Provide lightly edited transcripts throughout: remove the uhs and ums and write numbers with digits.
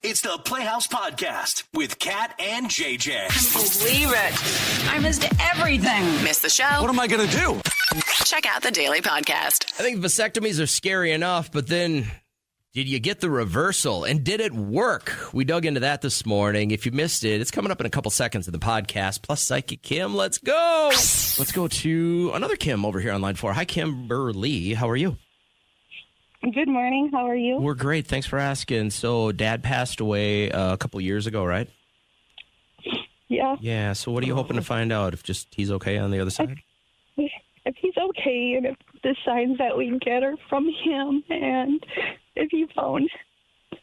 It's the Playhouse Podcast with Kat and JJ. Believe it. I missed everything. Missed the show? What am I going to do? Check out the Daily Podcast. I think vasectomies are scary enough, but then did you get the reversal? And did it work? We dug into that this morning. If you missed it, it's coming up in a couple seconds of the podcast. Plus Psychic Kim, let's go. Let's go to another Kim over here on line 4. Hi, Kimberly. How are you? Good morning. How are you? We're great. Thanks for asking. So Dad passed away a couple years ago, right? Yeah. Yeah. So what are you hoping to find out? If just he's okay on the other side? If he's okay and if the signs that we get are from him and if he found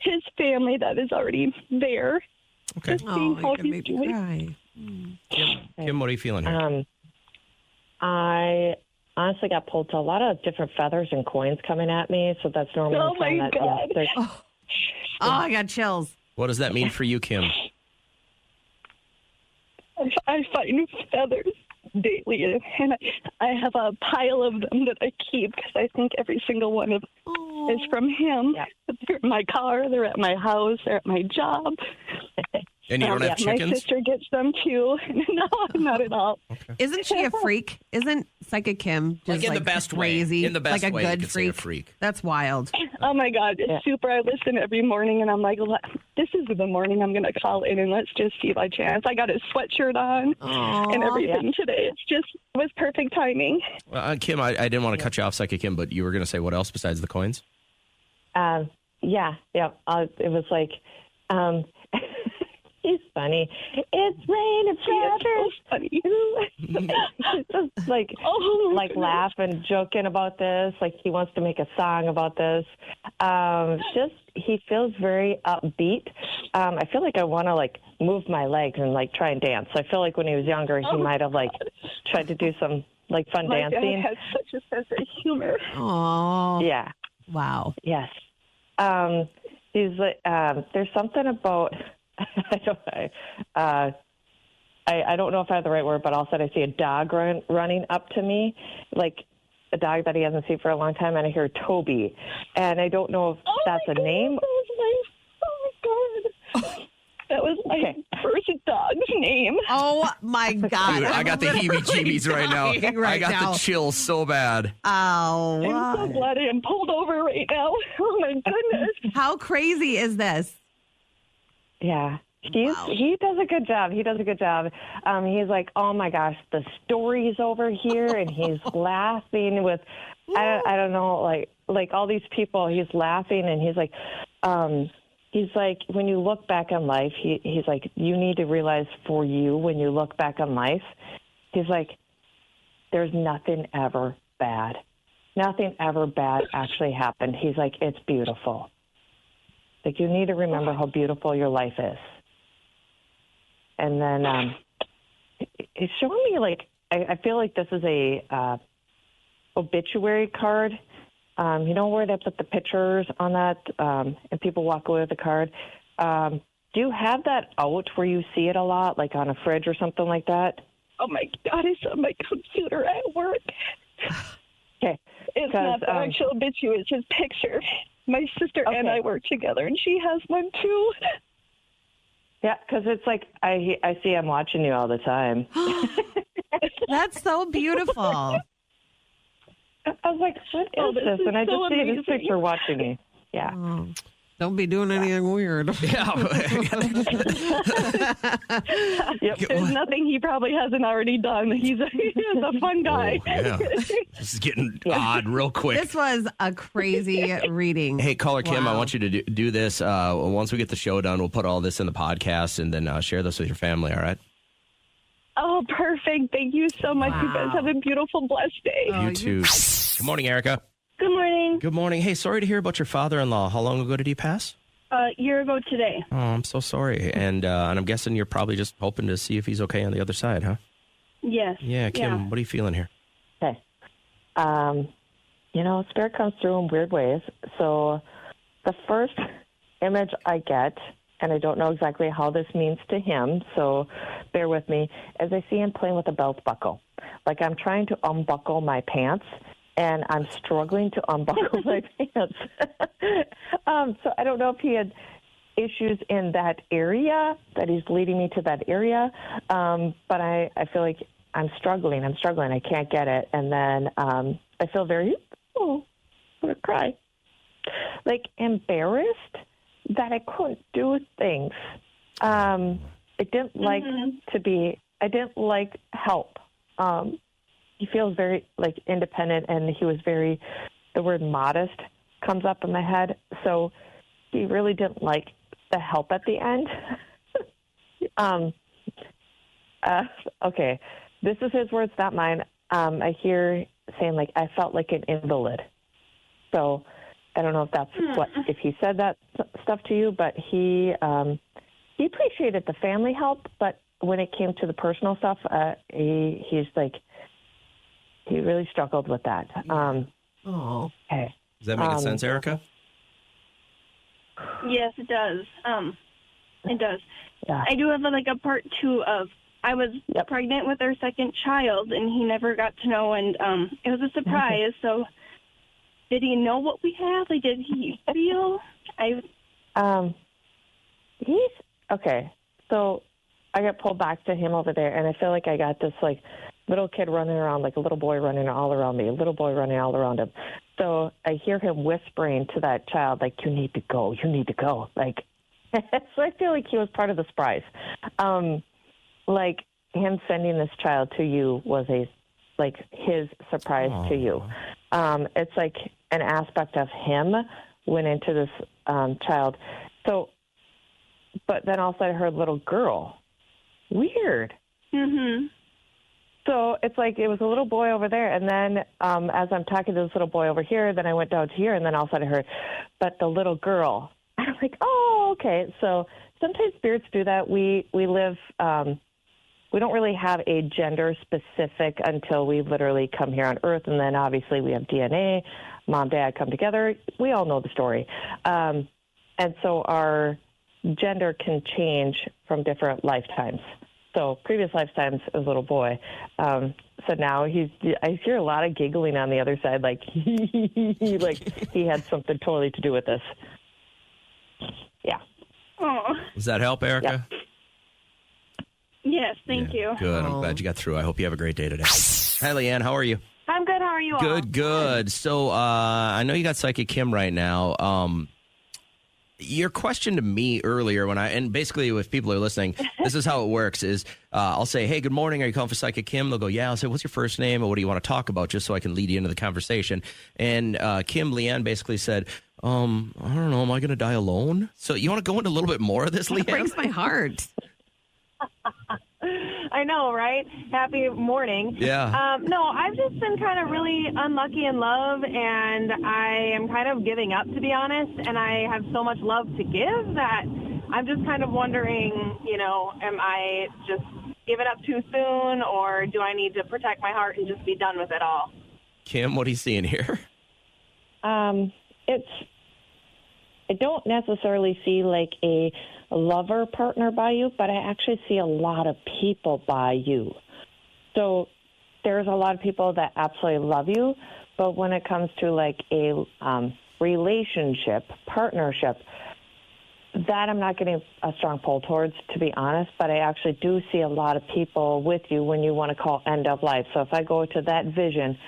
his family that is already there. Okay. Just seeing how he's doing. Kim, what are you feeling here? I honestly got pulled to a lot of different feathers and coins coming at me, so that's normally Oh, a sign my that, God. yes, I got chills. What does that mean for you, Kim? I find feathers daily, and I have a pile of them that I keep because I think every single one of is from him. Yeah. They're in my car, they're at my house, they're at my job. And you don't have My chickens? sister gets them too. No, not at all. Isn't she a freak? Isn't Psychic Kim just Like in the best way. crazy? In the best like a way, you good could say a freak. That's wild. Oh my God, it's Yeah. super. I listen every morning and I'm like, this is the morning I'm going to call in and let's just see by chance. I got his sweatshirt on and everything today. It was perfect timing. Kim, I didn't want to cut you off, Psychic Kim, but you were going to say what else besides the coins? Yeah. It was like, he's funny. It's rain and feathers. Funny. Just like laugh and joking about this. Like he wants to make a song about this. He feels very upbeat. I feel like I want to like move my legs and like try and dance. I feel like when he was younger, he might have like tried to do some like fun My dancing. dad has such a sense of humor. Oh, Yeah. wow. Yes. He's like, there's something about, I don't know if I have the right word, but all of a sudden I see a dog running up to me, like a dog that he hasn't seen for a long time, and I hear Toby. And I don't know if that's a name. That was my first dog's name. Oh, my God. Dude, I got the heebie-jeebies right now. I got the chills so bad. Oh, I'm so glad I am pulled over right now. Oh, my goodness. how crazy is this? Yeah. He does a good job. He's like, oh my gosh, the story's over here, and he's laughing with, I don't know, like all these people. He's laughing, and he's like, when you look back on life, he's like, you need to realize for you when you look back on life, he's like, there's nothing ever bad. Nothing ever bad actually happened. He's like, it's beautiful. Like you need to remember how beautiful your life is. And then it's showing me like I feel like this is a obituary card. You know where they put the pictures on that and people walk away with the card. Do you have that out where you see it a lot, like on a fridge or something like that? Oh, my God. It's on my computer at work. Okay. It's not the actual obituary. It's his picture. My sister and I work together, and she has one, too. Yeah, because it's like I see I'm watching you all the time. That's so beautiful. I was like, what is this? And I just so see amazing. this picture watching me. Yeah. Oh, don't be doing anything weird. Yeah. There's nothing he probably hasn't already done. He's a fun guy. Oh, yeah. This is getting odd real quick. This was a crazy reading. Hey, caller Kim, I Wow. want you to do this. Once we get the show done, we'll put all this in the podcast and then share this with your family, all right? Oh, perfect. Thank you so much. You guys have a beautiful, blessed day. You too. Good morning, Erica. Good morning. Good morning. Hey, sorry to hear about your father-in-law. How long ago did he pass? A year ago today. Oh, I'm so sorry. And I'm guessing you're probably just hoping to see if he's okay on the other side, huh? Yes. Yeah, Kim, Yeah. what are you feeling here? Okay. Spirit comes through in weird ways. So the first image I get, and I don't know exactly how this means to him, so bear with me, is I see him playing with a belt buckle. Like I'm trying to unbuckle my pants, and I'm struggling to unbuckle my pants. So I don't know if he had issues in that area, that he's leading me to that area. But I feel like I'm struggling. I can't get it. And then I feel very, I'm going to cry, like embarrassed that I couldn't do things. I didn't like I didn't like help. He feels very like independent, and he was very, the word modest comes up in my head. So he really didn't like the help at the end. Okay. This is his words, not mine. I hear saying like, I felt like an invalid. So I don't know if that's if he said that stuff to you, but he appreciated the family help, but when it came to the personal stuff, he's like, he really struggled with that. Okay. Does that make sense, Erica? Yes, it does. It does. Yeah. I do have a part 2 of, I was pregnant with our second child, and he never got to know, and it was a surprise. So did he know what we have? Like, did he feel? He's okay. So I got pulled back to him over there, and I feel like I got this like little kid running around, like a little boy running all around me, a little boy running all around him. So I hear him whispering to that child, like, you need to go. Like, so I feel like he was part of the surprise. Like him sending this child to you was his surprise to you. It's like an aspect of him went into this child. So, but then also I heard little girl. Weird. Mm-hmm. So it's like it was a little boy over there, and then as I'm talking to this little boy over here, then I went down to here, and then all of a sudden I heard, but the little girl. I'm like, oh, okay. So sometimes spirits do that. We live, we don't really have a gender specific until we literally come here on Earth, and then obviously we have DNA, mom, dad come together. We all know the story. And so our gender can change from different lifetimes. So previous lifetimes as a little boy. So now I hear a lot of giggling on the other side, like like he had something totally to do with this. Yeah. Oh. Does that help, Erica? Yep. Yes, thank you. Good. I'm glad you got through. I hope you have a great day today. Hi, Leanne. How are you? I'm good. How are you all? Good. So I know you got Psychic Kim right now. Your question to me earlier and basically if people are listening, this is how it works is I'll say, hey, good morning. Are you calling for Psychic Kim? They'll go, yeah. I'll say, what's your first name and what do you want to talk about? Just so I can lead you into the conversation. And Leanne basically said, I don't know. Am I going to die alone? So you want to go into a little bit more of this, Leanne? It breaks my heart. I know, right? Happy morning. Yeah. No, I've just been kind of really unlucky in love, and I am kind of giving up, to be honest, and I have so much love to give that I'm just kind of wondering, am I just giving up too soon, or do I need to protect my heart and just be done with it all? Kim, what are you seeing here? I don't necessarily see like a lover partner by you, but I actually see a lot of people by you. So there's a lot of people that absolutely love you, but when it comes to like a relationship, partnership, that I'm not getting a strong pull towards, to be honest, but I actually do see a lot of people with you when you want to call end of life. So if I go to that vision,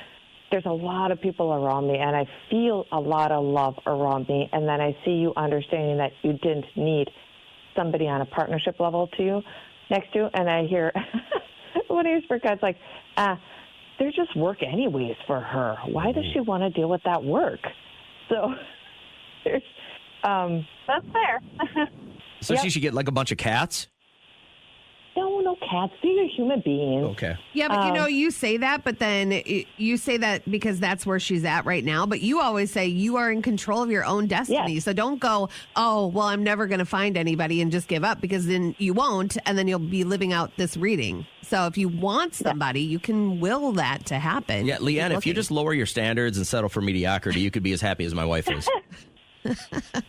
there's a lot of people around me, and I feel a lot of love around me, and then I see you understanding that you didn't need somebody on a partnership level to you, next to you, and I hear one of your spirit guides like, there's just work anyways for her. Why does she want to deal with that work? So there's... That's fair. So she should get like a bunch of cats? No cats. These are human beings. Okay. Yeah, but you say that, but then you say that because that's where she's at right now. But you always say you are in control of your own destiny. Yes. So don't go, oh, well, I'm never going to find anybody and just give up, because then you won't. And then you'll be living out this reading. So if you want somebody, you can will that to happen. Yeah, Leanne, if you just lower your standards and settle for mediocrity, you could be as happy as my wife is.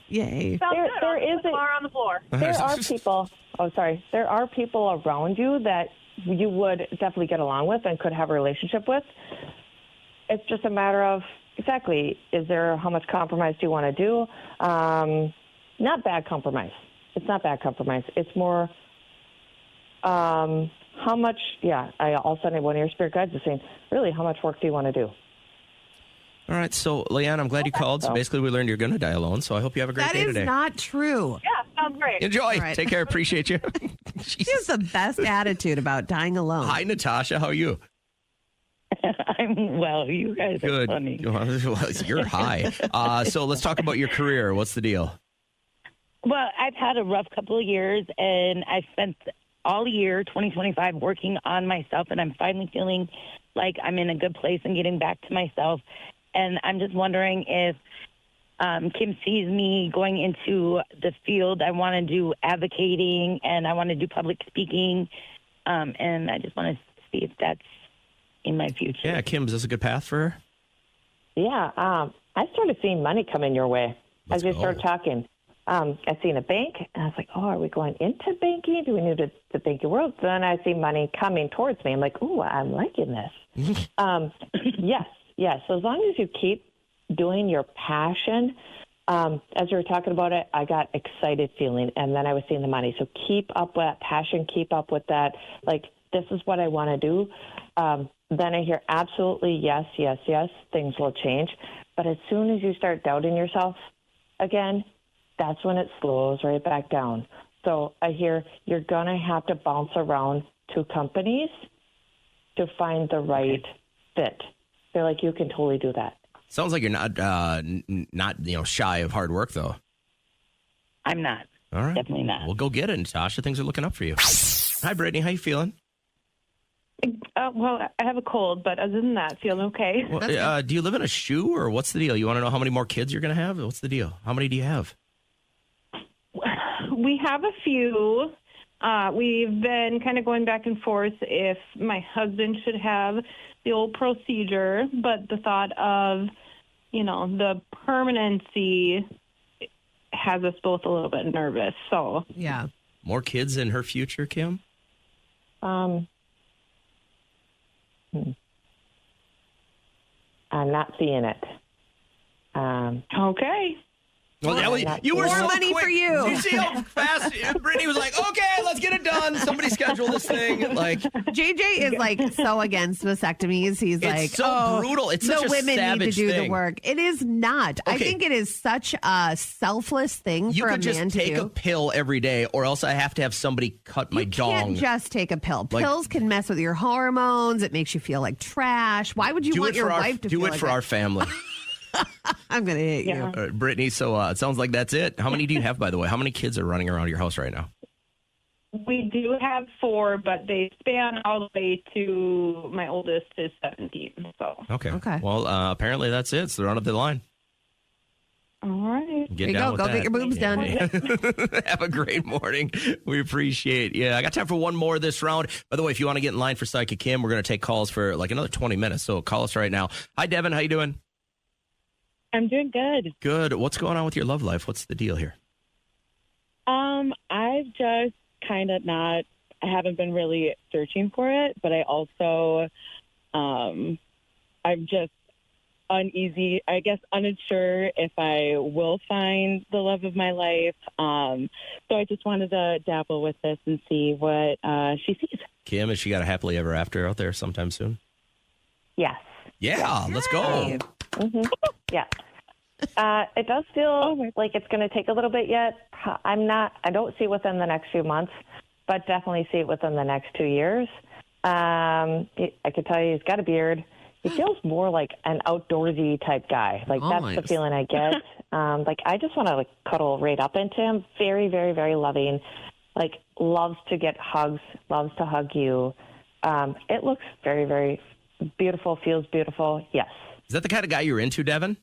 Yay. There is a bar on the floor. There are people. Oh, sorry. There are people around you that you would definitely get along with and could have a relationship with. It's just a matter of how much compromise do you want to do? Not bad compromise. it's not bad compromise. It's more how much, all of a sudden one of your spirit guides is saying, really, how much work do you want to do? All right, so Leanne, I'm glad you called. So basically, we learned you're going to die alone, so I hope you have a great day today. That is not true. Yeah, sounds great. Enjoy. Right. Take care. Appreciate you. She has the best attitude about dying alone. Hi, Natasha. How are you? I'm well. You guys are Good. funny. Well, you're high. So let's talk about your career. What's the deal? Well, I've had a rough couple of years, and I spent all year 2025 working on myself, and I'm finally feeling like I'm in a good place and getting back to myself. And I'm just wondering if Kim sees me going into the field. I want to do advocating, and I want to do public speaking, and I just want to see if that's in my future. Yeah, Kim, is this a good path for her? Yeah, I started seeing money coming your way Let's as we go. started talking. I seen a bank, and I was like, oh, are we going into banking? Do we need the banking world? Then I see money coming towards me. I'm like, oh, I'm liking this. Yes. So as long as you keep doing your passion, as we were talking about it, I got excited feeling, and then I was seeing the money. So keep up with that passion, keep up with that. Like, this is what I want to do. Then I hear absolutely yes, things will change. But as soon as you start doubting yourself again, that's when it slows right back down. So I hear you're going to have to bounce around to companies to find the right fit. They're like, you can totally do that. Sounds like you're not shy of hard work, though. I'm not. All right. Definitely not. Well, go get it, Natasha. Things are looking up for you. Hi, Brittany. How you feeling? Well, I have a cold, but other than that, feeling okay. Well, do you live in a shoe, or what's the deal? You want to know how many more kids you're going to have? What's the deal? How many do you have? We have a few. We've been kind of going back and forth if my husband should have the old procedure, but the thought of, the permanency has us both a little bit nervous. So Yeah. More kids in her future, Kim? I'm not seeing it. okay. Well, you were More so money quick. for you. Did you see how fast Brittany was like, okay, let's get it done. Somebody schedule this thing. Like, JJ is like so against vasectomies. He's like, so brutal. It's such the a women need to savage do thing. the work. It is not. I Okay. think it is such a selfless thing you for a could just man to take do. a pill every day, or else I have to have somebody cut my You dong. can't just take a pill. Like- Pills can mess with your hormones. It makes you feel like trash. Why would you do want it your for our, wife to do feel it like for that? our family. I'm going to hit you. Brittany, so it sounds like that's it. How many do you have, by the way? How many kids are running around your house right now? We do have 4, but they span all the way to my oldest is 17. So, Okay. Okay. Well, apparently that's it. So run up the line. all right. Get There you down go. with Go get your boobs done. Have a great morning. We appreciate. Yeah, I got time for one more this round. By the way, if you want to get in line for Psychic Kim, we're going to take calls for like another 20 minutes. So call us right now. Hi, Devin. How you doing? I'm doing good. Good. What's going on with your love life? What's the deal here? I've just kind of I haven't been really searching for it, but I also, I'm just uneasy, I guess unsure if I will find the love of my life. So I just wanted to dabble with this and see what she sees. Kim, has she got a happily ever after out there sometime soon? Yes. Yeah, let's go. Mm-hmm. Yeah. It does feel like it's going to take a little bit yet. I don't see it within the next few months, but definitely see it within the next 2 years. I could tell you he's got a beard. He feels more like an outdoorsy type guy. Like that's the feeling I get. Like I just want to cuddle right up into him. Very, very, very loving. Like loves to get hugs, loves to hug you. It looks very, very beautiful, feels beautiful. Yes. Is that the kind of guy you're into, Devin?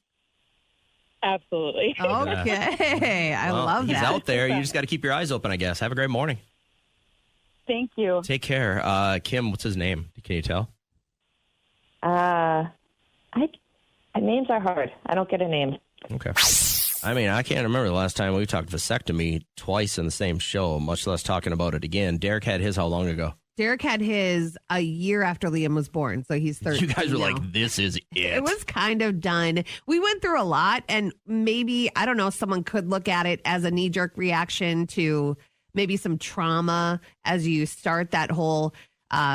Absolutely. Okay. I love he's that. out there. You just got to keep your eyes open, I guess. Have a great morning. Thank you. Take care. Kim, what's his name? Can you tell? Names are hard. I don't get a name. Okay. I mean, I can't remember the last time we talked vasectomy twice in the same show, much less talking about it again. Derek had his how long ago? Derek had his a year after Liam was born, so he's 13. You guys were now. like, this is it. It was kind of done. We went through a lot, and maybe, I don't know, someone could look at it as a knee-jerk reaction to maybe some trauma as you start that whole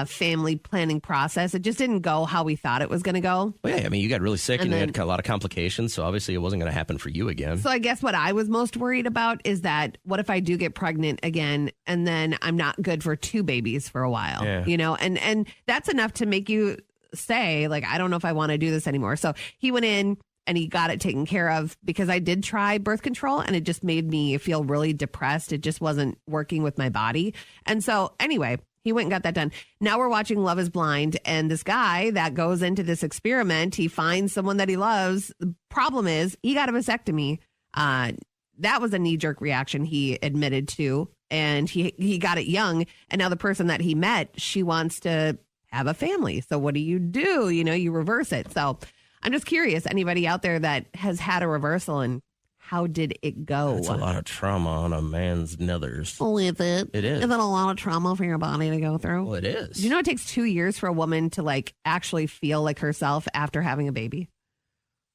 family planning process. It just didn't go how we thought it was going to go. Well, yeah, I mean, you got really sick and, And you then- had a lot of complications, so obviously it wasn't going to happen for you again. So I guess what I was most worried about is that what if I do get pregnant again and then I'm not good for 2 babies for a while, Yeah. you know, and that's enough to make you say, like, I don't know if I want to do this anymore. So he went in and he got it taken care of because I did try birth control and it just made me feel really depressed. It just wasn't working with my body. And so anyway, he went and got that done. Now we're watching Love is Blind, and this guy that goes into this experiment, he finds someone that he loves. The problem is he got a vasectomy. That was a knee-jerk reaction he admitted to, and he got it young. And now the person that he met, she wants to have a family. So what do? You know, you reverse it. So I'm just curious, anybody out there that has had a reversal, and how did it go? That's a lot of trauma on a man's nethers. Oh, is it? It is. Is it a lot of trauma for your body to go through? Well, it is. Do you know it takes 2 years for a woman to like actually feel like herself after having a baby?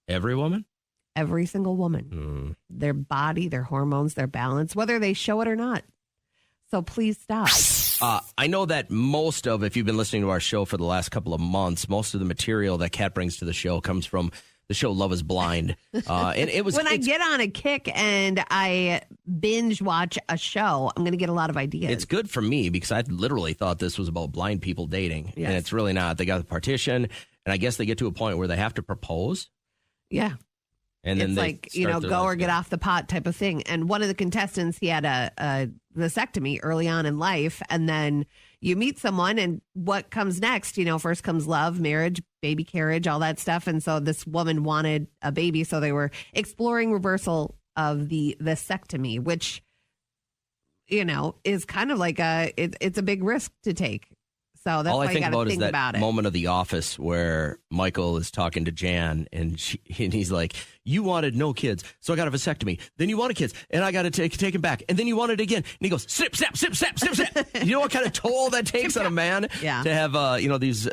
Every woman? Every single woman. Their body, their hormones, their balance, whether they show it or not. So please stop. I know that most of, if you've been listening to our show for the last couple of months, most of the material that Kat brings to the show comes from the show Love is Blind. And it was when I get on a kick and I binge watch a show, I'm going to get a lot of ideas. It's good for me because I literally thought this was about blind people dating. Yes. And it's really not. They got the partition, and I guess they get to a point where they have to propose. Yeah. And then It's they like, you know, start their go life or get again. off the pot type of thing. And one of the contestants, he had a vasectomy early on in life. And then you meet someone, and what comes next? You know, first comes love, marriage, baby carriage, all that stuff. And so this woman wanted a baby. So they were exploring reversal of the vasectomy, which, you know, is kind of like it's a big risk to take. So that's All why I you think got to about is think that about it. moment of The Office where Michael is talking to Jan, and and he's like, "You wanted no kids, so I got a vasectomy. Then you wanted kids, and I got to take him back. And then you wanted it again." And he goes, "Snip, snap, snip, snap, snip, snap." You know what kind of toll that takes on a man Yeah. to have these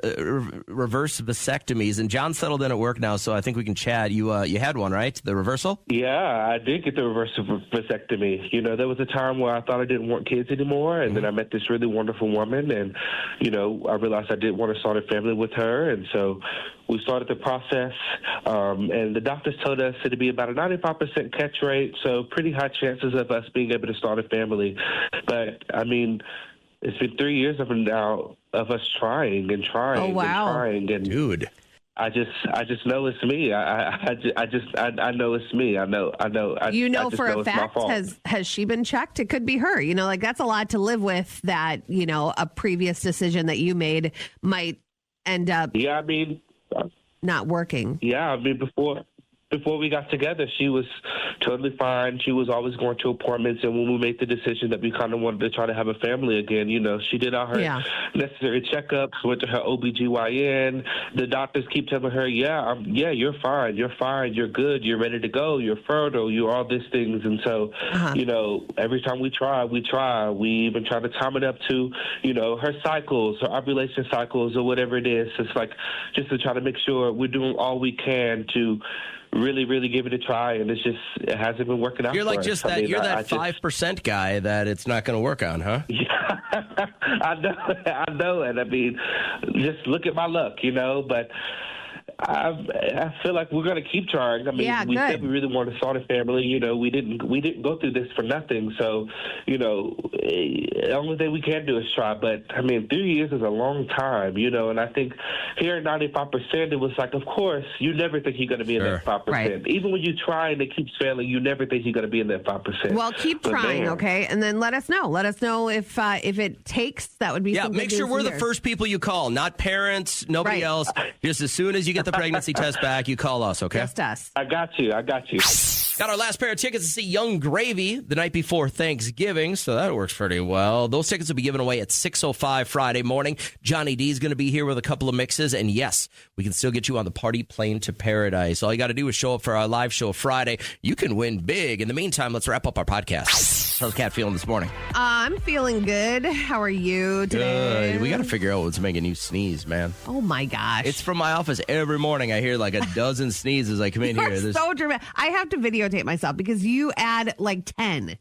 reverse vasectomies. And John's settled in at work now, so I think we can chat. You had one, right? The reversal? Yeah, I did get the reverse vasectomy. You know, there was a time where I thought I didn't want kids anymore, and then I met this really wonderful woman, and, you know, I realized I did want to start a family with her, and so we started the process, and the doctors told us it'd be about a 95% catch rate, so pretty high chances of us being able to start a family. But, I mean, it's been 3 years of us trying and trying Oh, wow. and trying. And dude, I just know it's me. I know it's me. I know. You know, I just for know a it's my fact, fault. has she been checked? It could be her. You know, like that's a lot to live with. That, you know, a previous decision that you made might end up Yeah, I mean, not working. yeah, I mean before we got together, she was totally fine. She was always going to appointments, and when we made the decision that we kind of wanted to try to have a family again, you know, she did all her Yeah. necessary checkups, went to her OBGYN. The doctors keep telling her, yeah, you're fine, you're good, you're ready to go, you're fertile, you're all these things. And so, you know, every time we try. We even try to time it up to, you know, her cycles, her ovulation cycles, or whatever it is. It's like just to try to make sure we're doing all we can to really, really give it a try, and it hasn't been working out. you're like for us. just I that. mean, You're I that just- 5% guy that it's not going to work on, huh? Yeah, I know it. I mean, just look at my luck, you know. But I feel like we're going to keep trying. I mean, Yeah, we good. said we really want to start a family. You know, we didn't go through this for nothing. So, you know, the only thing we can do is try. But I mean, 3 years is a long time, you know. And I think here at 95%, it was like, of course, you never think you're going to be in that 5%. Right. Even when you try and it keeps failing, you never think you're going to be in that 5%. Well, keep But trying, man, okay, and then let us know. Let us know if it takes. That would be Yeah, some make good sure news we're the here. first people you call, not parents, nobody Right. else. Just as soon as you get the pregnancy test back, you call us, okay? Just us. I got you. Got our last pair of tickets to see Young Gravy the night before Thanksgiving, so that works pretty well. Those tickets will be given away at 6:05 Friday morning. Johnny D is going to be here with a couple of mixes, and yes, we can still get you on the party plane to paradise. All you got to do is show up for our live show Friday. You can win big. In the meantime, let's wrap up our podcast. How's Kat feeling this morning? I'm feeling good. How are you today? Good. We got to figure out what's making you sneeze, man. Oh, my gosh. It's from my office every morning. I hear like a dozen sneezes. I come in here. You're so dramatic. I have to videotape myself because you add like 10.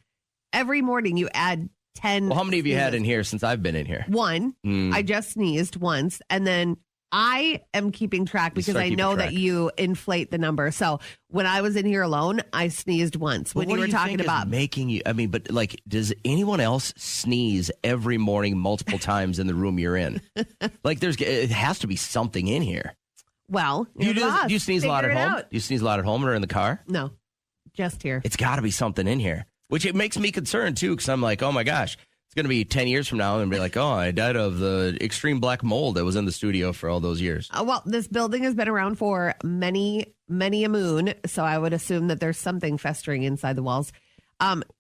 Every morning you add 10. Well, how many of you sneezes. had in here since I've been in here? One. I just sneezed once. And then I am keeping track because I know that you inflate the number. So when I was in here alone, I sneezed once when you were talking about making you. I mean, but like, does anyone else sneeze every morning multiple times in the room you're in? Like, it has to be something in here. Well, do you sneeze a lot at home? Do you sneeze a lot at home or in the car? No, just here. It's got to be something in here, which it makes me concerned too, because I'm like, oh my gosh, it's going to be 10 years from now and be like, oh, I died of the extreme black mold that was in the studio for all those years. Well, this building has been around for many, many a moon, so I would assume that there's something festering inside the walls.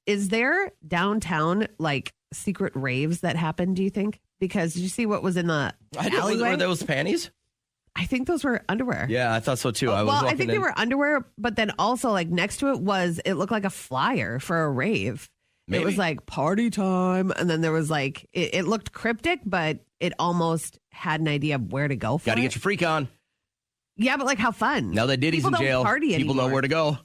Is there downtown like secret raves that happen, do you think? Because did you see what was in the alleyway? Were those panties? I think those were underwear. Yeah, I thought so too. I think they were underwear, but then also like next to it looked like a flyer for a rave. Maybe. It was like party time. And then there was like, it looked cryptic, but it almost had an idea of where to go for. Got to get your freak on. Yeah, but like how fun. Now that Diddy's in jail, people know where to go.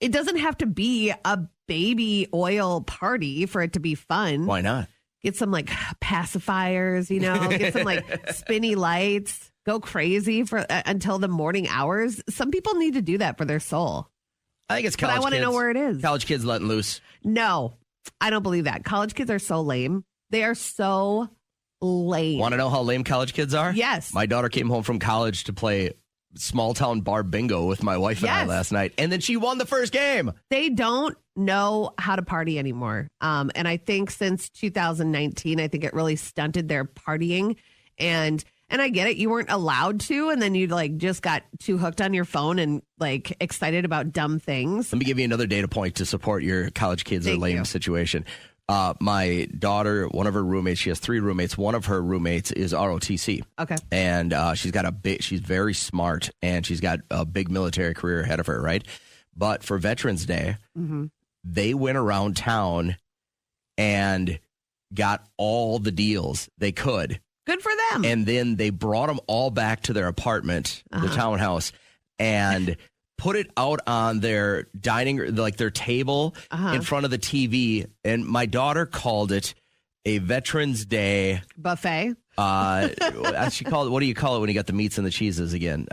It doesn't have to be a baby oil party for it to be fun. Why not? Get some like pacifiers, get some like spinny lights. Go crazy for until the morning hours. Some people need to do that for their soul. I think it's college kids. But I want to know where it is. College kids letting loose. No, I don't believe that. College kids are so lame. They are so lame. Want to know how lame college kids are? Yes. My daughter came home from college to play small town bar bingo with my wife and I last night. And then she won the first game. They don't know how to party anymore. And I think since 2019, I think it really stunted their partying. And I get it. You weren't allowed to. And then you like just got too hooked on your phone and like excited about dumb things. Let me give you another data point to support your college kids are lame situation. My daughter, one of her roommates, she has 3 roommates. One of her roommates is ROTC. Okay. And she's very smart and she's got a big military career ahead of her, right? But for Veterans Day, they went around town and got all the deals they could. Good for them. And then they brought them all back to their apartment, the townhouse, and put it out on their their table in front of the TV. And my daughter called it a Veterans Day buffet. She called it, what do you call it when you got the meats and the cheeses again?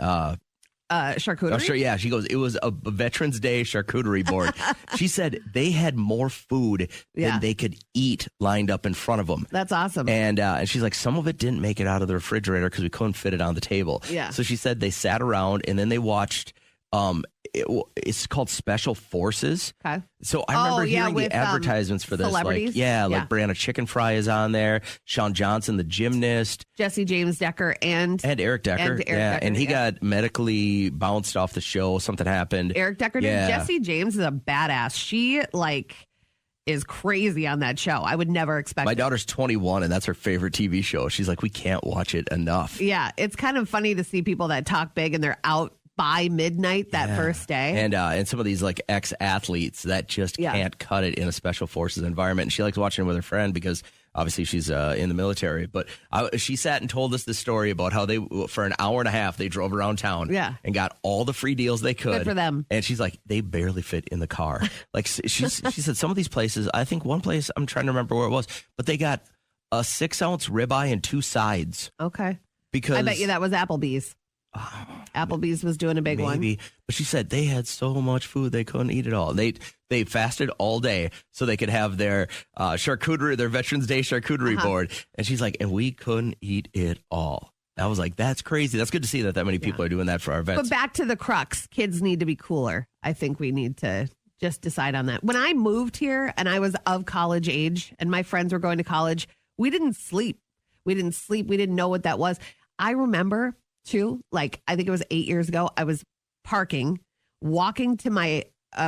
Charcuterie? Oh, sure, yeah. She goes, it was a Veterans Day charcuterie board. She said they had more food than they could eat lined up in front of them. That's awesome. And she's like, some of it didn't make it out of the refrigerator because we couldn't fit it on the table. Yeah. So she said they sat around and then they watched, it's called Special Forces. Okay. So I remember hearing with, the advertisements for this. celebrities. Like Brianna Chicken Fry is on there. Sean Johnson, the gymnast. Jesse James Decker and Eric Decker. And he got medically bounced off the show. Something happened. Eric Decker did. Jesse James is a badass. She is crazy on that show. I would never expect My daughter's 21 and that's her favorite TV show. She's like, we can't watch it enough. Yeah. It's kind of funny to see people that talk big and they're out by midnight that first day. And some of these like ex-athletes that just can't cut it in a special forces environment. And she likes watching it with her friend because obviously she's in the military. But she sat and told us this story about how they, for an hour and a half, they drove around town and got all the free deals they could. Good for them. And she's like, they barely fit in the car. Like she said, some of these places, I think one place, I'm trying to remember where it was, but they got a 6-ounce ribeye and 2 sides. Okay. Because I bet you that was Applebee's. Applebee's was doing a big one. Maybe, but she said they had so much food they couldn't eat it all. They fasted all day so they could have their charcuterie, their Veterans Day charcuterie board. And she's like, and we couldn't eat it all. I was like, that's crazy. That's good to see that many people are doing that for our vets. But back to the crux, kids need to be cooler. I think we need to just decide on that. When I moved here and I was of college age and my friends were going to college, we didn't sleep. We didn't know what that was. I remember too, like I think it was 8 years ago, I was parking, walking to my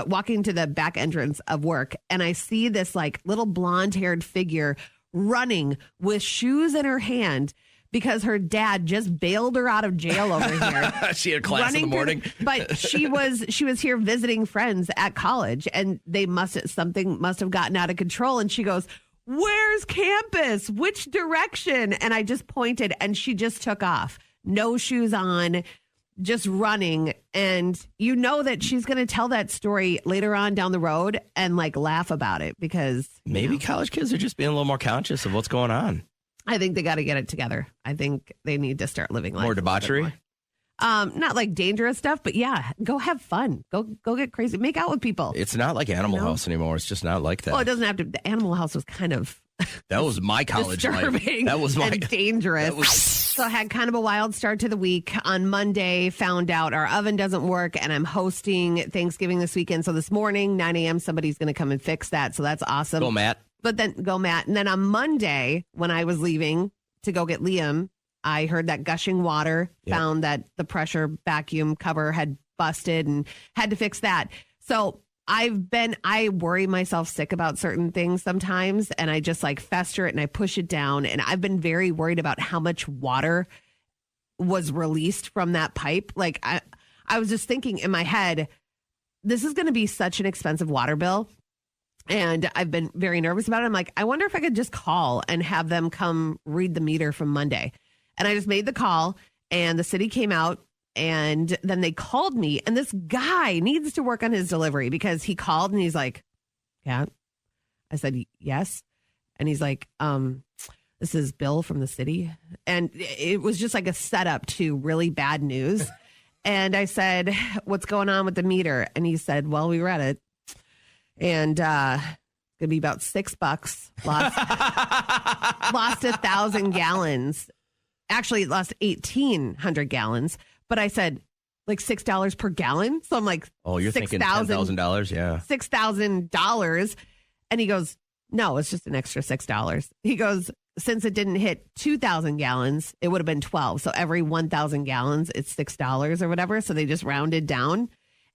walking to the back entrance of work, and I see this like little blonde-haired figure running with shoes in her hand because her dad just bailed her out of jail over here. She had class in the morning. But she was here visiting friends at college, and something must have gotten out of control. And she goes, "Where's campus? Which direction?" And I just pointed, and she just took off. No shoes on, just running. And you know that she's going to tell that story later on down the road and like laugh about it because maybe college kids are just being a little more conscious of what's going on. I think they got to get it together. I think they need to start living life. More debauchery? Not like dangerous stuff, but yeah, go have fun. Go get crazy. Make out with people. It's not like Animal House anymore. It's just not like that. Well, it doesn't have to. The Animal House was kind of that was my college disturbing life. That was my and dangerous. So I had kind of a wild start to the week. On Monday, found out our oven doesn't work, and I'm hosting Thanksgiving this weekend. So this morning, 9 a.m., somebody's going to come and fix that. So that's awesome. Go, Matt. But then go, Matt. And then on Monday, when I was leaving to go get Liam, I heard that gushing water, found that the pressure vacuum cover had busted and had to fix that. So I worry myself sick about certain things sometimes, and I just like fester it and I push it down. And I've been very worried about how much water was released from that pipe. Like I was just thinking in my head, this is going to be such an expensive water bill. And I've been very nervous about it. I'm like, I wonder if I could just call and have them come read the meter from Monday. And I just made the call, and the city came out, and then they called me. And this guy needs to work on his delivery because he called and he's like, "Yeah." I said, "Yes." And he's like, "This is Bill from the city." And it was just like a setup to really bad news. And I said, "What's going on with the meter?" And he said, "Well, we read it. And it's gonna be about $6. Lost 1,000 gallons. Actually, it lost 1,800 gallons. But I said, like $6 per gallon. So I'm like, oh, you're thinking $10,000, yeah, $6,000. And he goes, "No, it's just an extra $6." He goes, "Since it didn't hit 2,000 gallons, it would have been 12. So every 1,000 gallons, it's $6 or whatever." So they just rounded down.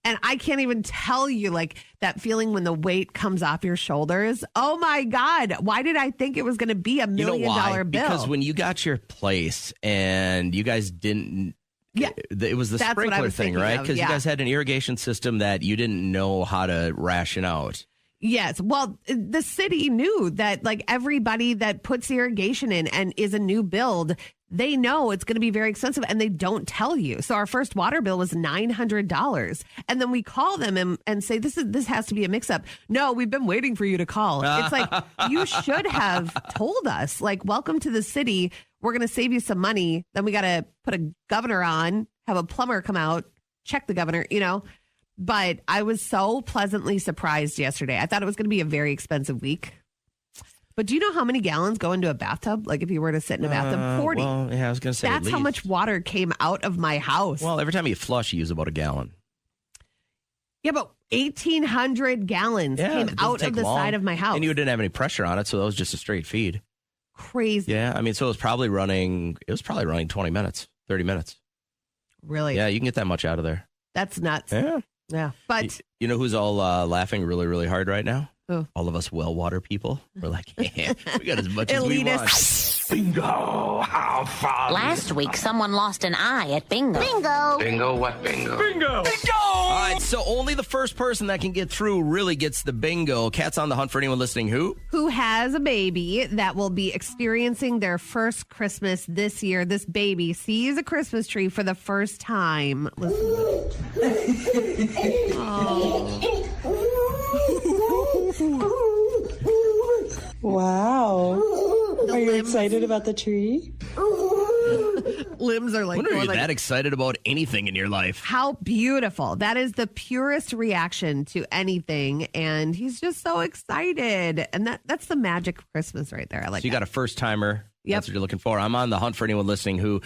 And I can't even tell you, like, that feeling when the weight comes off your shoulders. Oh, my God. Why did I think it was going to be $1 million bill? Because when you got your place and you guys didn't, it was the sprinkler thing, right? Because you guys had an irrigation system that you didn't know how to ration out. Yes. Well, the city knew that, like, everybody that puts irrigation in and is a new build, they know it's going to be very expensive, and they don't tell you. So our first water bill was $900. And then we call them and say, this has to be a mix-up. "No, we've been waiting for you to call." It's like, you should have told us, like, "Welcome to the city. We're going to save you some money." Then we got to put a governor on, have a plumber come out, check the governor, But I was so pleasantly surprised yesterday. I thought it was going to be a very expensive week. But do you know how many gallons go into a bathtub? Like if you were to sit in a bathtub? 40. Well, yeah, I was going to say that's how much water came out of my house. Well, every time you flush, you use about a gallon. Yeah, but 1,800 gallons came out of the side of my house. And you didn't have any pressure on it, so that was just a straight feed. Crazy. Yeah, I mean, so it was probably running 20 minutes, 30 minutes. Really? Yeah, you can get that much out of there. That's nuts. Yeah. But you know who's all laughing really, really hard right now? Who? All of us well water people. We're like, yeah, we got as much as we want. Bingo! How fun! Last week, someone lost an eye at bingo. Bingo! Bingo what bingo? Bingo! Bingo! All right, so only the first person that can get through really gets the bingo. Cat's on the hunt for anyone listening who has a baby that will be experiencing their first Christmas this year. This baby sees a Christmas tree for the first time. Listen to it. Wow. Are you excited about the tree? Limbs are like, when are you that excited about anything in your life? How beautiful. That is the purest reaction to anything. And he's just so excited. And that's the magic of Christmas right there. I like so you got a first timer. Yep. That's what you're looking for. I'm on the hunt for anyone listening who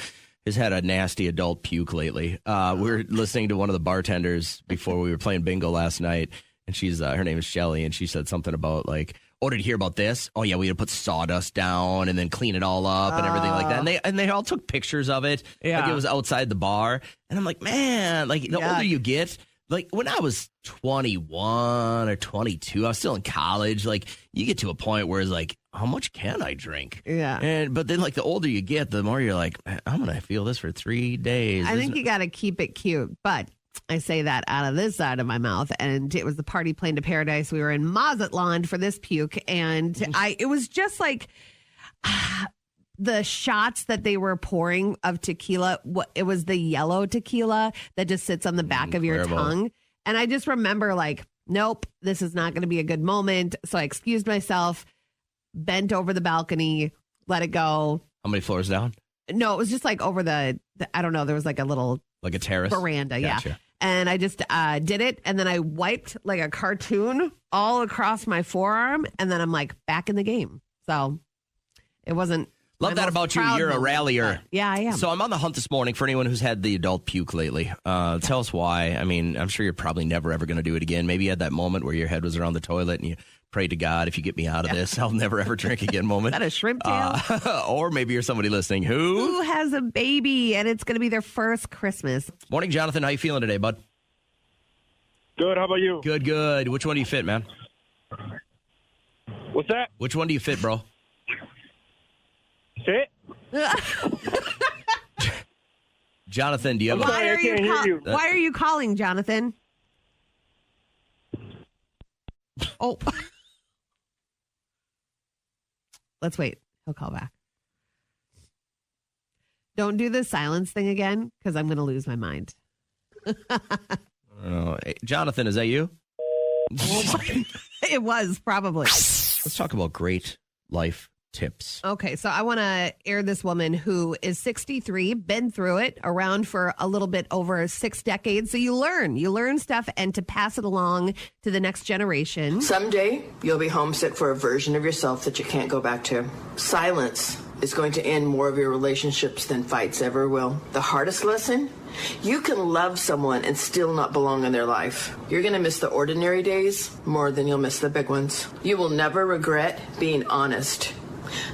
has had a nasty adult puke lately. We were listening to one of the bartenders before we were playing bingo last night. And she's her name is Shelly. And she said something about like, "Oh, did you hear about this? Oh, yeah, we had to put sawdust down and then clean it all up and everything like that." And they all took pictures of it. Yeah. Like it was outside the bar. And I'm like, man, like the older you get, Like when I was 21 or 22, I was still in college. Like you get to a point where it's like, how much can I drink? Yeah. But then like the older you get, the more you're like, I'm going to feel this for 3 days. I think you got to keep it cute. But I say that out of this side of my mouth. And it was the party plane to paradise. We were in Mazatlan for this puke. And it was just like the shots that they were pouring of tequila. It was the yellow tequila that just sits on the back of your tongue. And I just remember like, nope, this is not going to be a good moment. So I excused myself, bent over the balcony, let it go. How many floors down? No, it was just like over the I don't know. There was like a little like a terrace veranda. Gotcha. Yeah. And I just did it. And then I wiped like a cartoon all across my forearm. And then I'm like back in the game. So it wasn't. Love that about you. You're a rallier. Yeah, I am. So I'm on the hunt this morning for anyone who's had the adult puke lately. Tell us why. I mean, I'm sure you're probably never, ever going to do it again. Maybe you had that moment where your head was around the toilet and you prayed to God, if you get me out of this, I'll never, ever drink again moment. Is that a shrimp tail? Or maybe you're somebody listening who has a baby and it's going to be their first Christmas. Morning, Jonathan. How you feeling today, bud? Good. How about you? Good, good. Which one do you fit, man? What's that? Which one do you fit, bro? Fit? Jonathan, do you have Why are you calling, Jonathan? Oh. Let's wait. He'll call back. Don't do the silence thing again, because I'm going to lose my mind. Hey, Jonathan, is that you? It was, probably. Let's talk about great life tips. Okay, so I want to air this woman who is 63, been through it, around for a little bit over 6 decades. So you learn stuff, and to pass it along to the next generation. Someday you'll be homesick for a version of yourself that you can't go back to. Silence is going to end more of your relationships than fights ever will. The hardest lesson? You can love someone and still not belong in their life. You're going to miss the ordinary days more than you'll miss the big ones. You will never regret being honest.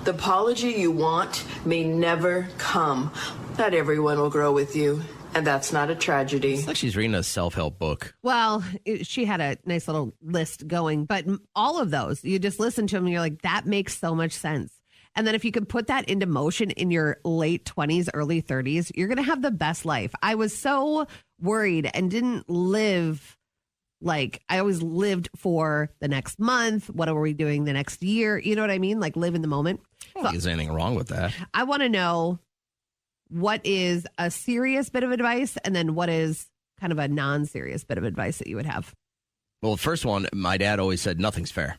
The apology you want may never come. Not everyone will grow with you, and that's not a tragedy. It's like she's reading a self-help book. Well, she had a nice little list going, but all of those, you just listen to them and you're like, that makes so much sense. And then if you could put that into motion in your late 20s, early 30s, you're going to have the best life. I was so worried and didn't live like I always lived for the next month. What are we doing the next year? You know what I mean? Like live in the moment. I don't think there's anything wrong with that. I want to know what is a serious bit of advice and then what is kind of a non-serious bit of advice that you would have. Well, the first one, my dad always said, nothing's fair.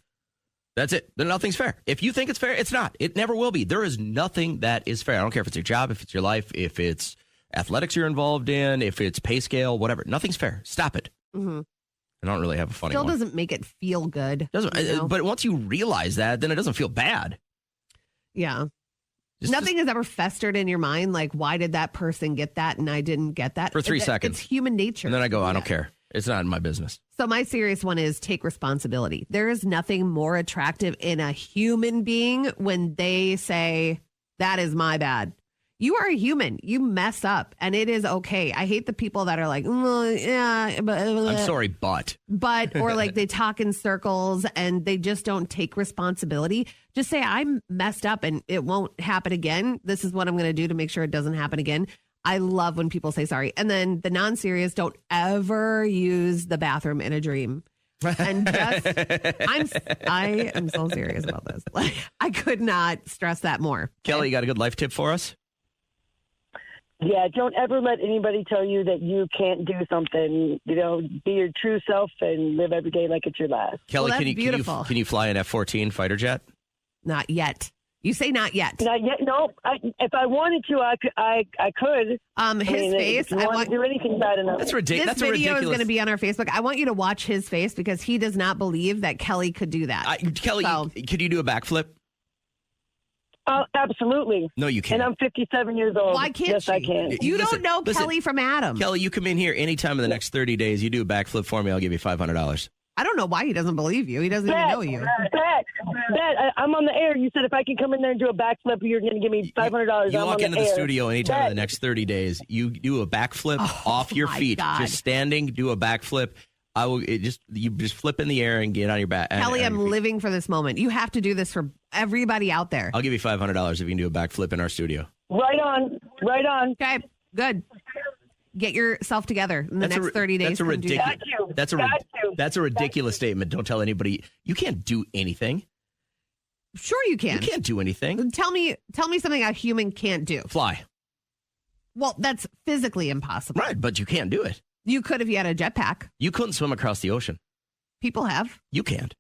That's it. Nothing's fair. If you think it's fair, it's not. It never will be. There is nothing that is fair. I don't care if it's your job, if it's your life, if it's athletics you're involved in, if it's pay scale, whatever. Nothing's fair. Stop it. Mm-hmm. I don't really have a funny Still one. doesn't make it feel good. Doesn't, you know? But once you realize that, then it doesn't feel bad. Yeah. Nothing has ever festered in your mind. Like, why did that person get that and I didn't get that? For 3 seconds. It's human nature. And then I go, I don't care. It's not my business. So my serious one is take responsibility. There is nothing more attractive in a human being when they say, that is my bad. You are a human. You mess up and it is okay. I hate the people that are like, yeah, but I'm sorry, but or like they talk in circles and they just don't take responsibility. Just say, I'm messed up and it won't happen again. This is what I'm going to do to make sure it doesn't happen again. I love when people say sorry. And then the non-serious, don't ever use the bathroom in a dream. And just, I am so serious about this. Like, I could not stress that more. Kelly, you got a good life tip for us? Yeah, don't ever let anybody tell you that you can't do something. You know, be your true self and live every day like it's your last. Kelly, Well, can that's you fly an F-14 fighter jet? Not yet. You say not yet. Not yet. No, if I wanted to, I could. His face. If you want to do anything bad enough. That's ridiculous. This video is going to be on our Facebook. I want you to watch his face because he does not believe that Kelly could do that. Kelly, could you do a backflip? Absolutely. No, you can't. And I'm 57 years old. Why can't yes, she? I can. You Listen, don't know listen. Kelly from Adam. Kelly, you come in here anytime in the next 30 days, you do a backflip for me, I'll give you $500. I don't know why he doesn't believe you. He doesn't even know you. I'm on the air. You said if I can come in there and do a backflip, you're going to give me $500. You walk into the studio anytime in the next 30 days. You do a backflip off your feet, just standing. Do a backflip. You just flip in the air and get on your back. Kelly, I'm living for this moment. You have to do this for everybody out there. I'll give you $500 if you can do a backflip in our studio. Right on. Okay, good. Get yourself together in the next 30 days. That's a ridiculous statement. Don't tell anybody. You can't do anything. Sure you can. You can't do anything. Tell me something a human can't do. Fly. Well, that's physically impossible. Right, but you can't do it. You could if you had a jetpack. You couldn't swim across the ocean. People have. You can't.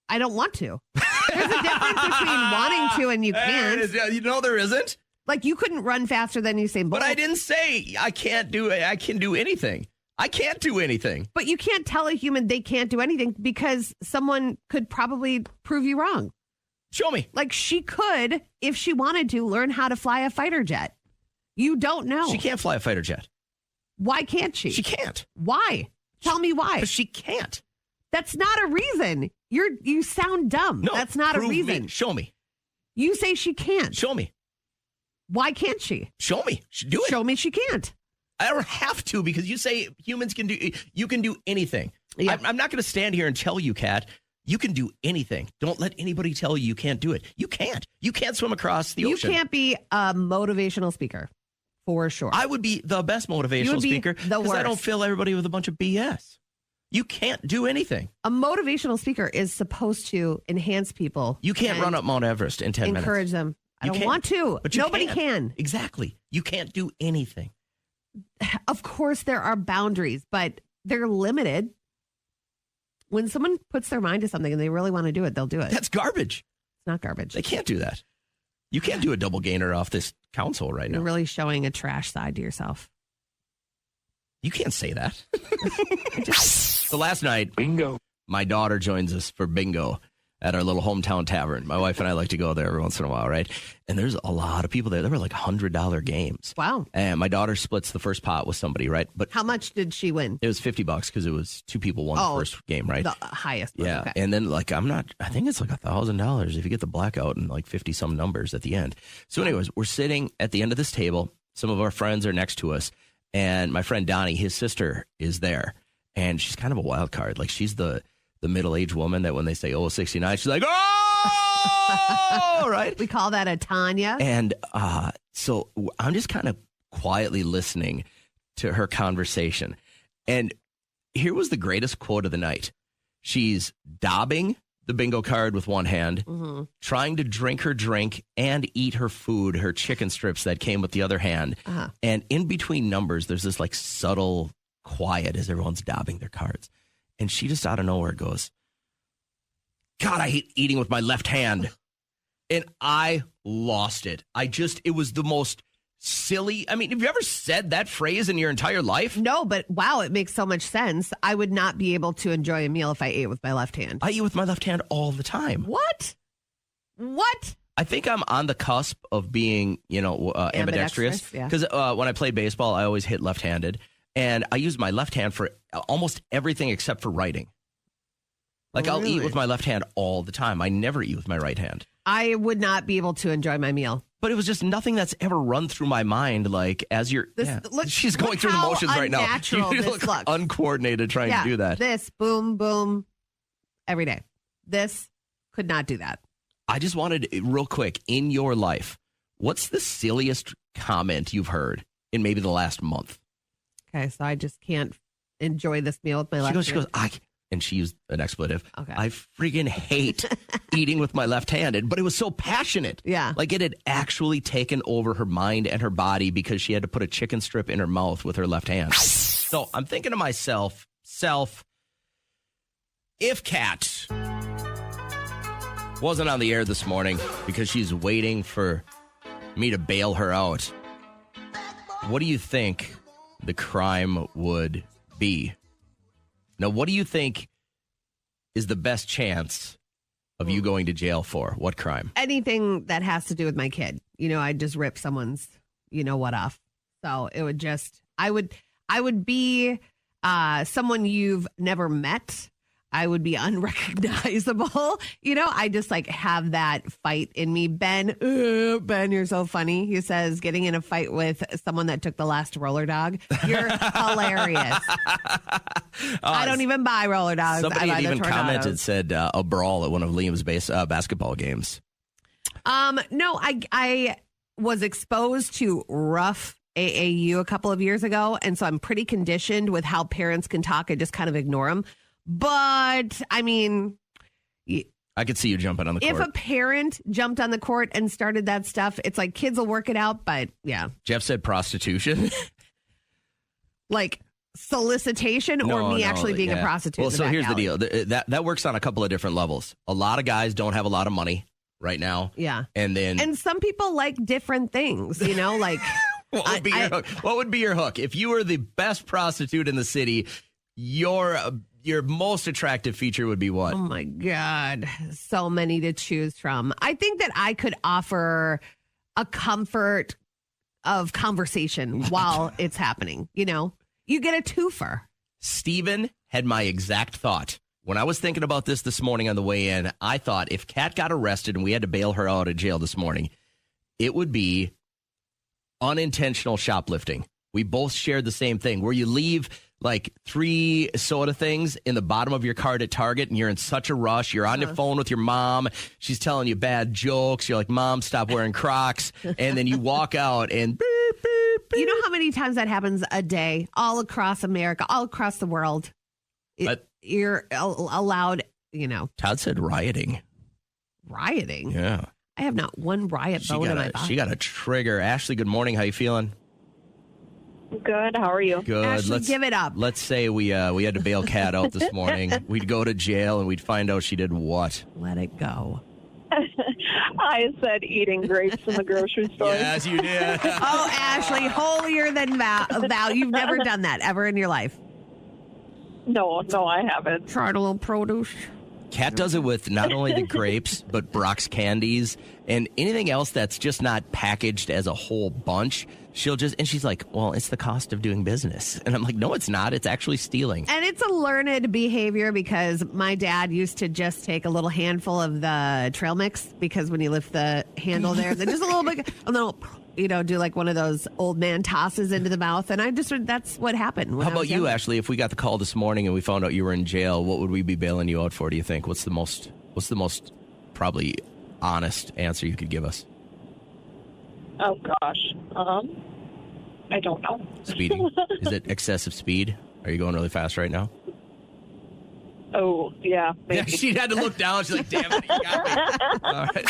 I don't want to. There's a difference between wanting to and you can't. You know there isn't. Like you couldn't run faster than Usain Bolt. But I didn't say I can't do it. I can do anything. I can't do anything. But you can't tell a human they can't do anything because someone could probably prove you wrong. Show me. Like she could, if she wanted to, learn how to fly a fighter jet. You don't know. She can't fly a fighter jet. Why can't she? She can't. Why? Tell me why. Because she can't. That's not a reason. You sound dumb. No, that's not a reason. Show me. You say she can't. Show me. Why can't she? Show me. Do it. Show me she can't. I don't have to because you say humans can do. You can do anything. Yeah. I'm not going to stand here and tell you, Kat, you can do anything. Don't let anybody tell you can't do it. You can't. You can't swim across the ocean. You can't be a motivational speaker, for sure. I would be the best motivational speaker because I don't fill everybody with a bunch of BS. You can't do anything. A motivational speaker is supposed to enhance people. You can't run up Mount Everest in 10 minutes. Encourage them. I don't want to. But nobody can. Exactly. You can't do anything. Of course, there are boundaries, but they're limited. When someone puts their mind to something and they really want to do it, they'll do it. That's garbage. It's not garbage. They can't do that. You can't do a double gainer off this console right now. You're really showing a trash side to yourself. You can't say that. So last night, bingo. My daughter joins us for bingo at our little hometown tavern. My wife and I like to go there every once in a while, right? And there's a lot of people there. There were like $100 games. Wow. And my daughter splits the first pot with somebody, right? But how much did she win? It was $50 because it was two people won the first game, right? The highest one. Yeah. Okay. And then I think it's like $1,000 if you get the blackout and like 50 some numbers at the end. So anyways, we're sitting at the end of this table. Some of our friends are next to us. And my friend Donnie, his sister, is there. And she's kind of a wild card. Like she's the middle-aged woman that when they say, 69, she's like, oh, right? We call that a Tanya. And so I'm just kind of quietly listening to her conversation. And here was the greatest quote of the night. She's daubing the bingo card with one hand, trying to drink her drink and eat her food, her chicken strips that came with the other hand. And in between numbers, there's this like subtle quiet as everyone's daubing their cards. And she just out of nowhere goes, God, I hate eating with my left hand. And I lost it. It was the most silly. I mean, have you ever said that phrase in your entire life? No, but wow, it makes so much sense. I would not be able to enjoy a meal if I ate with my left hand. I eat with my left hand all the time. What? I think I'm on the cusp of being, ambidextrous. Because when I played baseball, I always hit left-handed. And I use my left hand for almost everything except for writing. Like I'll eat with my left hand all the time. I never eat with my right hand. I would not be able to enjoy my meal. But it was just nothing that's ever run through my mind. Like as you're, she's going through the motions right now. You look uncoordinated trying to do that. This boom, boom, every day. This could not do that. I just wanted real quick in your life. What's the silliest comment you've heard in maybe the last month? Okay, so I just can't enjoy this meal with my left hand. She goes, and she used an expletive. Okay. I freaking hate eating with my left-handed, but it was so passionate. Yeah. Like it had actually taken over her mind and her body because she had to put a chicken strip in her mouth with her left hand. So I'm thinking to myself, if Kat wasn't on the air this morning because she's waiting for me to bail her out, what do you think the crime would be? Now, what do you think is the best chance of you going to jail for? What crime? Anything that has to do with my kid. I'd just rip someone's, what off. So it would just, I would be someone you've never met. I would be unrecognizable. You know, I just like have that fight in me. Ben, you're so funny. He says, getting in a fight with someone that took the last roller dog. You're hilarious. I don't even buy roller dogs. Somebody I buy had the even Tornados. commented, said a brawl at one of Liam's basketball games. No, I was exposed to rough AAU a couple of years ago, and so I'm pretty conditioned with how parents can talk. I just kind of ignore them. But I mean, I could see you jumping on the court. if a parent jumped on the court and started that stuff, it's like kids will work it out. But yeah, Jeff said prostitution. like solicitation or me actually being a prostitute. Well, in the so back here's alley. the deal. That works on a couple of different levels. A lot of guys don't have a lot of money right now. Yeah. And then And some people like different things, you know, like what would be your hook? What would be your hook? If you were the best prostitute in the city, your most attractive feature would be what? oh my God, so many to choose from. I think that I could offer a comfort of conversation while it's happening. You know, you get a twofer. Steven had my exact thought. When I was thinking about this morning on the way in, I thought if Kat got arrested and we had to bail her out of jail this morning, it would be unintentional shoplifting. We both shared the same thing where you leave like 3 soda things in the bottom of your cart at Target and you're in such a rush. You're on your phone with your mom. She's telling you bad jokes. You're like, Mom, stop wearing Crocs. And then you walk out and beep, beep, beep. You know how many times that happens a day all across America, all across the world? You're allowed, you know. Todd said rioting. Rioting? Yeah. I have not one riot bone in my body. She got a trigger. Ashley, good morning. How you feeling? Good. How are you? Good. Ashley, give it up. Let's say we had to bail Kat out this morning. We'd go to jail and we'd find out she did what? Let it go. I said eating grapes in the grocery store. Yes, you did. Oh, Ashley, holier than thou. You've never done that ever in your life. No, I haven't. Tried a little produce. Kat does it with not only the grapes, but Brock's candies and anything else that's just not packaged as a whole bunch. And she's like, well, it's the cost of doing business. And I'm like, no, it's not. It's actually stealing. And it's a learned behavior because my dad used to just take a little handful of the trail mix because when you lift the handle there, then just a little, do like one of those old man tosses into the mouth. And that's what happened. How about you, Ashley? If we got the call this morning and we found out you were in jail, what would we be bailing you out for, do you think? What's the most probably honest answer you could give us? Oh, gosh. I don't know. Speeding? Is it excessive speed? Are you going really fast right now? Oh, yeah. Maybe. She had to look down. She's like, damn it, you got me. All right.